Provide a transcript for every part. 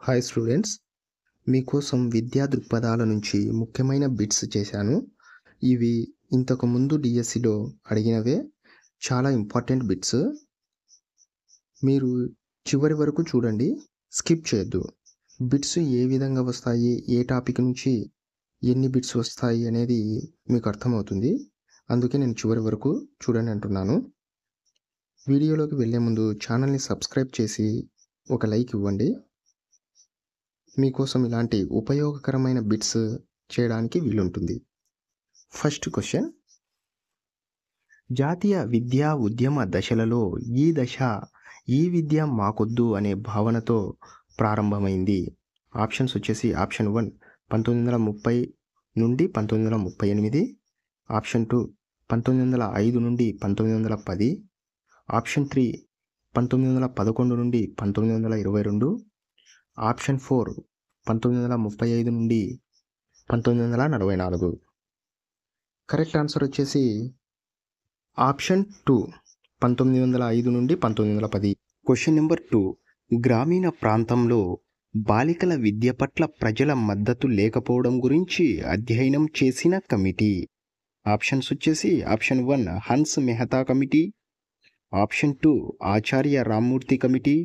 Hi students, మీకోసం విద్యా దృక్పథాల నుంచి ముఖ్యమైన బిట్స్ చేశాను. ఇవి ఇంతకుముందు డిఎస్సిలో అడిగినవే, చాలా ఇంపార్టెంట్ బిట్స్. మీరు చివరి వరకు చూడండి, స్కిప్ చేయొద్దు. బిట్స్ ఏ విధంగా వస్తాయి, ఏ టాపిక్ నుంచి ఎన్ని బిట్స్ వస్తాయి అనేది మీకు అర్థమవుతుంది. అందుకే నేను చివరి వరకు చూడండి అంటున్నాను. వీడియోలోకి వెళ్ళే ముందు ఛానల్ని సబ్స్క్రైబ్ చేసి ఒక లైక్ ఇవ్వండి. మీకోసం ఇలాంటి ఉపయోగకరమైన బిట్స్ చేయడానికి వీలుంటుంది. ఫస్ట్ క్వశ్చన్, జాతీయ విద్యా ఉద్యమ దశలలో ఈ దశ ఈ విద్య మాకొద్దు అనే భావనతో ప్రారంభమైంది. ఆప్షన్స్ వచ్చేసి ఆప్షన్ 1 1930 నుండి 1938, ఆప్షన్ 2 1905 నుండి 1910, ఆప్షన్ 3 1911 నుండి 1922, ఆప్షన్ 4 1935 నుండి 1944. కరెక్ట్ ఆన్సర్ వచ్చేసి ఆప్షన్ 2 1905 నుండి 1910. క్వశ్చన్ నెంబర్ 2, గ్రామీణ ప్రాంతంలో బాలికల విద్య పట్ల ప్రజల మద్దతు లేకపోవడం గురించి అధ్యయనం చేసిన కమిటీ. ఆప్షన్స్ వచ్చేసి option 1 Hans Mehta committee, option 2 Acharya Rammurthy committee,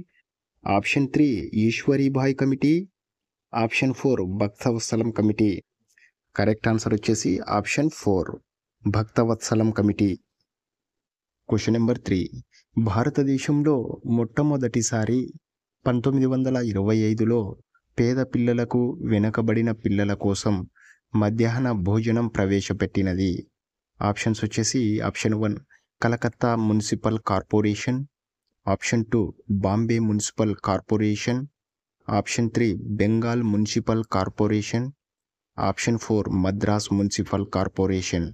option 3 Ishwaribhai committee, option 4 Bhaktavatsalam committee. Correct answer వచ్చేసి option 4 Bhaktavatsalam committee. Question number 3, భారతదేశంలో మొట్టమొదటిసారి 1925లో పేద పిల్లలకు, వెనుకబడిన పిల్లల కోసం మధ్యాహ్న భోజనం ప్రవేశపెట్టినది. ఆప్షన్స్ వచ్చేసి option 1 Calcutta municipal corporation, option 2 Bombay municipal corporation, option 3 Bengal municipal corporation, option 4 Madras municipal corporation.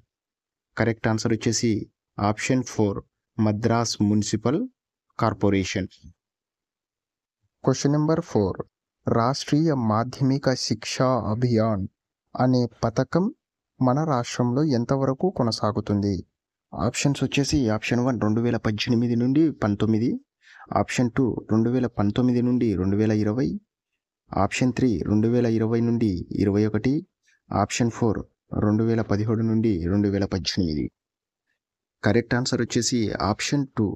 Correct answer వచ్చేసి option 4 Madras municipal corporation. Question number 4, Rashtriya Madhyamik Shiksha Abhiyan అనే పథకం మన రాష్ట్రంలో ఎంతవరకు కొనసాగుతుంది? ఆప్షన్స్ వచ్చేసి ఆప్షన్ 1 2018 నుండి 19, ఆప్షన్ 2 2019 నుండి 2020, ఆప్షన్ 3 2020 నుండి 21, ఆప్షన్ 4 2017 నుండి 2018. కరెక్ట్ ఆన్సర్ వచ్చేసి ఆప్షన్ 2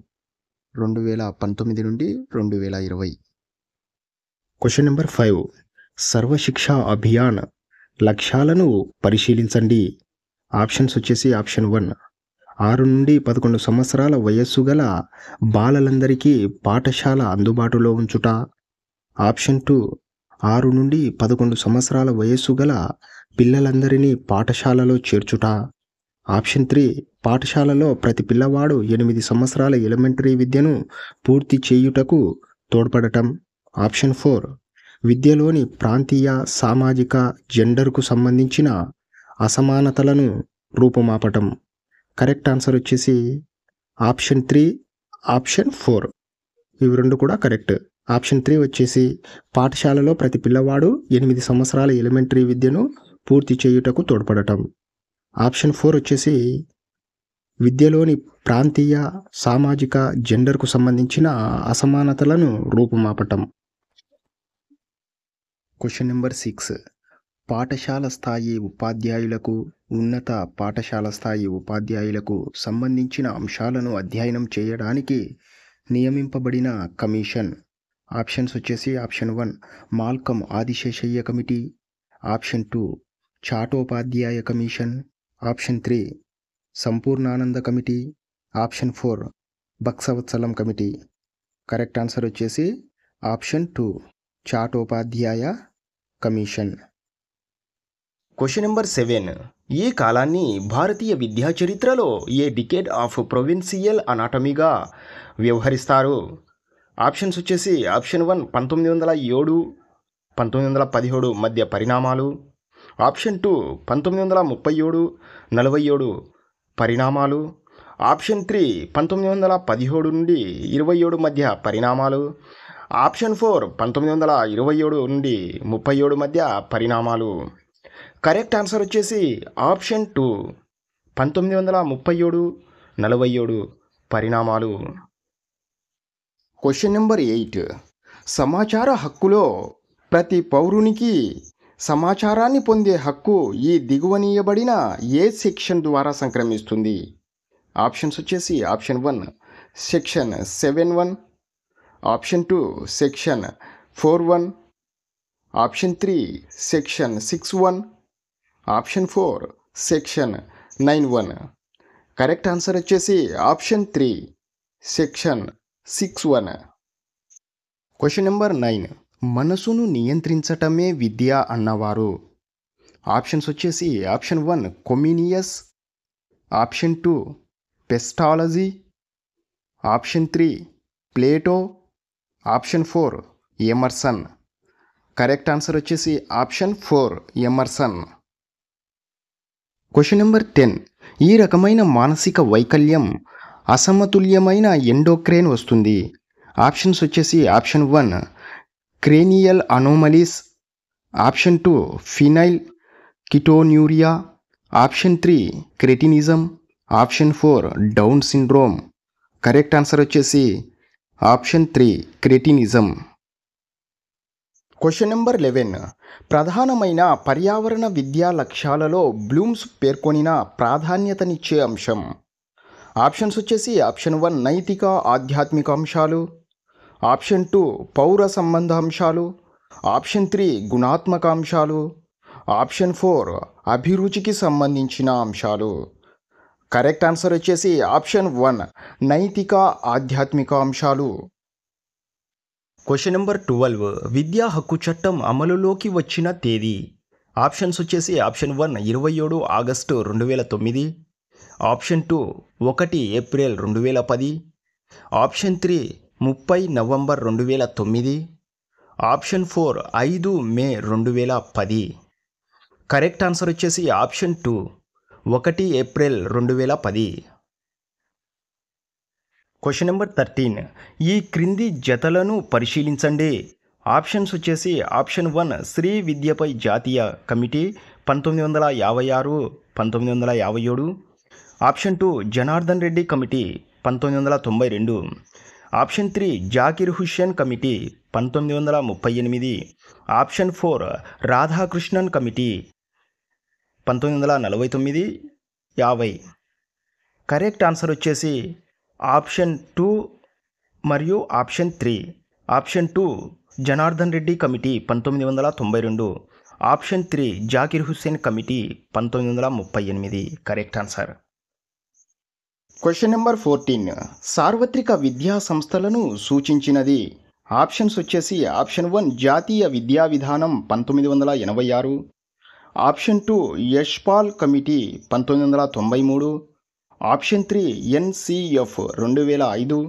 2019 నుండి 2020. క్వశ్చన్ నెంబర్ 5, సర్వశిక్ష అభియాన్ లక్ష్యాలను పరిశీలించండి. ఆప్షన్స్ వచ్చేసి ఆప్షన్ 1 6 నుండి 11 సంవత్సరాల వయస్సు గల బాలలందరికీ పాఠశాల అందుబాటులో ఉంచుట, ఆప్షన్ 2 6 నుండి 11 సంవత్సరాల వయస్సు గల పిల్లలందరినీ పాఠశాలలో చేర్చుట, ఆప్షన్ 3 పాఠశాలలో ప్రతి పిల్లవాడు 8 సంవత్సరాల ఎలిమెంటరీ విద్యను పూర్తి చేయుటకు తోడ్పడటం, ఆప్షన్ 4 విద్యలోని ప్రాంతీయ, సామాజిక, జెండర్కు సంబంధించిన అసమానతలను రూపుమాపటం. కరెక్ట్ ఆన్సర్ వచ్చేసి ఆప్షన్ 3 ఆప్షన్ 4. ఇవి రెండు కూడా కరెక్ట్. ఆప్షన్ 3 వచ్చేసి పాఠశాలలో ప్రతి పిల్లవాడు 8 సంవత్సరాల ఎలిమెంటరీ విద్యను పూర్తి చేయుటకు తోడ్పడటం, ఆప్షన్ 4 వచ్చేసి విద్యలోని ప్రాంతీయ, సామాజిక, జెండర్కు సంబంధించిన అసమానతలను రూపుమాపటం. క్వశ్చన్ నెంబర్ 6, పాఠశాల స్థాయి ఉపాధ్యాయులకు, ఉన్నత పాఠశాల స్థాయి ఉపాధ్యాయులకు సంబంధించిన అంశాలను అధ్యయనం చేయడానికి నియమింపబడిన కమిషన్. ఆప్షన్స్ వచ్చేసి option 1 Malcolm Adiseshiah committee, option 2 Chattopadhyaya commission, option 3 Sampurnanand committee, option 4 Bhaktavatsalam committee. Correct answer వచ్చేసి option 2 Chattopadhyaya commission. Question number 7, ఈ కాలాన్ని భారతీయ విద్యా చరిత్రలో ఏ డికేడ్ ఆఫ్ ప్రొవిన్సియల్ అనాటమీగా వ్యవహరిస్తారు? ఆప్షన్స్ వచ్చేసి ఆప్షన్ 1 1907 1917 మధ్య పరిణామాలు, ఆప్షన్ 2 1937 47 పరిణామాలు, ఆప్షన్ 3 1917 నుండి 27 మధ్య పరిణామాలు, ఆప్షన్ 4 1927 నుండి 37 మధ్య పరిణామాలు. కరెక్ట్ ఆన్సర్ వచ్చేసి ఆప్షన్ 2 1937 47 పరిణామాలు. క్వశ్చన్ నెంబర్ 8, సమాచార హక్కులో ప్రతి పౌరునికి సమాచారాన్ని పొందే హక్కు ఈ దిగువనీయబడిన ఏ సెక్షన్ ద్వారా సంక్రమిస్తుంది? ఆప్షన్స్ వచ్చేసి option 1 section 7(1), option 2 section 4(1), option 3 section 6(1), option 4 section 9(1). Correct answer వచ్చేసి ఆప్షన్ 3 సెక్షన్ 6(1). Question number 9. మనసును నియంత్రించటమే విద్య అన్నవారు? ఆప్షన్స్ వచ్చేసి option 1 Comenius, option 2 పెస్టాలజీ, option 3 Plato, option 4 Emerson. Correct answer వచ్చేసి ఆప్షన్ 4 ఎమర్సన్. Question number 10. ఈ రకమైన మానసిక వైకల్యం అసమతుల్యమైన ఎండోక్రైన్ వస్తుంది. ఆప్షన్స్ వచ్చేసి option 1 cranial anomalies, option 2 phenyl ketonuria, option 3 cretinism, option 4 down syndrome. Correct answer వచ్చేసి ఆప్షన్ 3 క్రెటినిజం. Question number 11. ప్రధానమైన పర్యావరణ విద్యా లక్ష్యాలలో బ్లూమ్స్ పేర్కొనిన ప్రాధాన్యతనిచ్చే అంశం? ఆప్షన్స్ వచ్చేసి ఆప్షన్ 1 నైతిక ఆధ్యాత్మిక అంశాలు, ఆప్షన్ 2 పౌర సంబంధ అంశాలు, ఆప్షన్ 3 గుణాత్మక అంశాలు, ఆప్షన్ 4 అభిరుచికి సంబంధించిన అంశాలు. కరెక్ట్ ఆన్సర్ వచ్చేసి ఆప్షన్ 1 నైతిక ఆధ్యాత్మిక అంశాలు. Question number 12. విద్యా హక్కు చట్టం అమలులోకి వచ్చిన తేదీ? ఆప్షన్స్ వచ్చేసి option 1 27 August 2009, option 2 1 April 2010, option 3 30 November 2009, option 4 5 మే 2010. కరెక్ట్ ఆన్సర్ వచ్చేసి ఆప్షన్ 2 1 ఏప్రిల్ 2010. Question number 13. ఈ క్రింది జతలను పరిశీలించండి. ఆప్షన్స్ వచ్చేసి ఆప్షన్ 1 శ్రీ విద్యపై జాతీయ committee 1956, 1957, option 2 Janardhan Reddy committee 1992, option 3 Zakir Hussain committee 1938, option 4 Radhakrishnan committee 1949, 50. Correct answer వచ్చేసి ఆప్షన్ 2 మరియు option 3. Option 2 Janardhan Reddy committee 1992, option 3 Zakir Hussain committee 1938. Correct answer. Question number 14. సార్వత్రిక విద్యా సంస్థలను సూచించినది? ఆప్షన్స్ వచ్చేసి ఆప్షన్ 1 జాతీయ విద్యా విధానం 1986, option 2 Yashpal committee 1993, option 3 NCF 2005,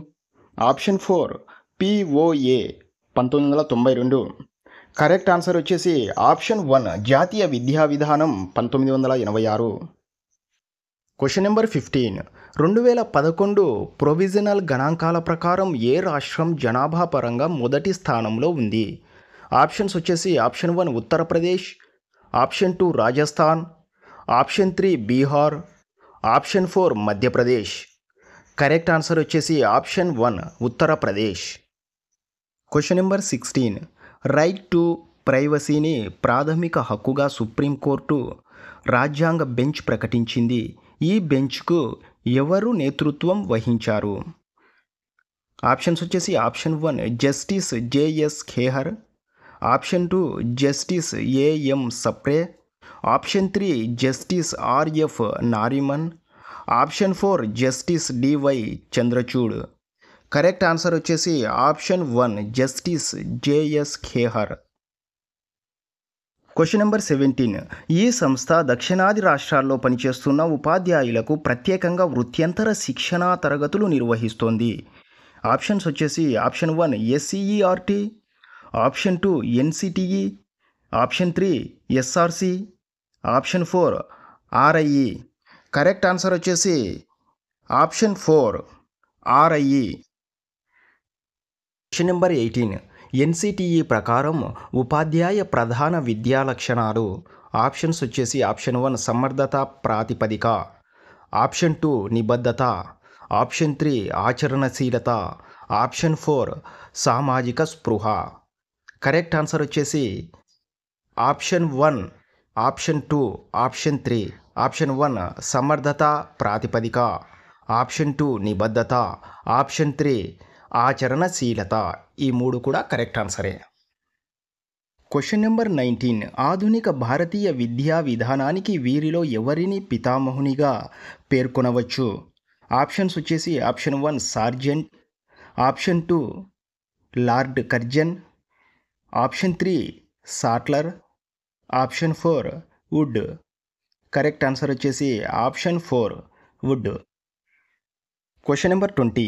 option 4 POA 1992. Correct answer వచ్చేసి ఆప్షన్ 1 జాతీయ విద్యా విధానం 1986. Question number 15. 2011 ప్రొవిజనల్ గణాంకాల ప్రకారం ఏ రాష్ట్రం జనాభా పరంగా మొదటి స్థానంలో ఉంది? ఆప్షన్స్ వచ్చేసి option 1 Uttar Pradesh, option 2 Rajasthan, option 3 Bihar, option 4 Madhya Pradesh. Correct answer వచ్చేసి option 1 Uttar Pradesh. Question number 16. Right to ప్రైవసీని ప్రాథమిక హక్కుగా సుప్రీంకోర్టు రాజ్యాంగ బెంచ్ ప్రకటించింది. ఈ బెంచ్కు ఎవరు నేతృత్వం వహించారు? ఆప్షన్స్ వచ్చేసి option 1 justice JS Khehar, option 2 justice AM Sapre, option 3 justice RF Nariman, option 4 justice DY Chandrachud. Correct answer వచ్చేసి option 1 justice JS Khehar. Question number 17. ఈ సంస్థ దక్షిణాది రాష్ట్రాల్లో పనిచేస్తున్న ఉపాధ్యాయులకు ప్రత్యేకంగా వృత్యంతర శిక్షణా తరగతులు నిర్వహిస్తోంది. ఆప్షన్స్ వచ్చేసి option 1 SCERT, option 2 NCTE, option 3 SRC, option 4 RIE. Correct answer వచ్చేసి option 4 RIE. Question number 18. NCTE ప్రకారం ఉపాధ్యాయ ప్రధాన విద్యా లక్షణాలు? ఆప్షన్స్ వచ్చేసి ఆప్షన్ 1 సమర్థత ప్రాతిపదిక, ఆప్షన్ 2 నిబద్ధత, ఆప్షన్ 3 ఆచరణశీలత, ఆప్షన్ 4 సామాజిక స్పృహ. కరెక్ట్ ఆన్సర్ వచ్చేసి ఆప్షన్ 1, ఆప్షన్ 2, ఆప్షన్ 3. ఆప్షన్ 1 సమర్థత ప్రాతిపదిక, ఆప్షన్ 2 నిబద్ధత, ఆప్షన్ 3 ఆచరణశీలత. ఈ 3 కూడా కరెక్ట్ ఆన్సరే. Question number 19. ఆధునిక భారతీయ విద్యా విధానానికి వీరిలో ఎవరిని పితామహునిగా పేర్కొనవచ్చు? ఆప్షన్స్ వచ్చేసి option 1 Sargent, option 2 lord Curzon, option 3 Sadler, option 4 Wood. Correct answer వచ్చేసి ఆప్షన్ 4 వుడ్. Question number 20.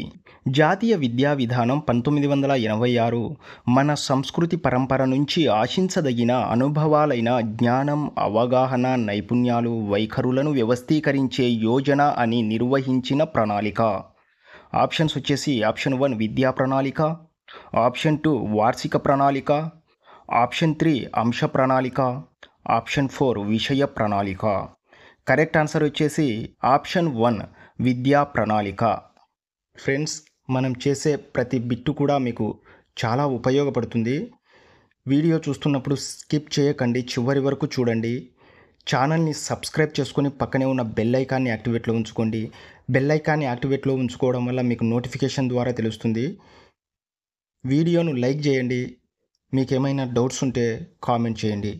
జాతీయ విద్యా విధానం 1986 మన సంస్కృతి పరంపర నుంచి ఆశించదగిన అనుభవాలైన జ్ఞానం, అవగాహన, నైపుణ్యాలు, వైఖరులను వ్యవస్థీకరించే యోజన అని నిర్వహించిన ప్రణాళిక. ఆప్షన్స్ వచ్చేసి ఆప్షన్ 1 విద్యా ప్రణాళిక, ఆప్షన్ 2 వార్షిక ప్రణాళిక, ఆప్షన్ 3 అంశ ప్రణాళిక, ఆప్షన్ 4 విషయ ప్రణాళిక. కరెక్ట్ ఆన్సర్ వచ్చేసి ఆప్షన్ 1 విద్యా ప్రణాళిక. ఫ్రెండ్స్, మనం చేసే ప్రతి బిట్టు కూడా మీకు చాలా ఉపయోగపడుతుంది. వీడియో చూస్తున్నప్పుడు స్కిప్ చేయకండి, చివరి వరకు చూడండి. ఛానల్ని సబ్స్క్రైబ్ చేసుకొని పక్కనే ఉన్న బెల్ ఐకాన్ని యాక్టివేట్లో ఉంచుకోండి. బెల్ ఐకాన్ని యాక్టివేట్లో ఉంచుకోవడం వల్ల మీకు నోటిఫికేషన్ ద్వారా తెలుస్తుంది. వీడియోను లైక్ చేయండి. మీకు ఏమైనా డౌట్స్ ఉంటే కామెంట్ చేయండి.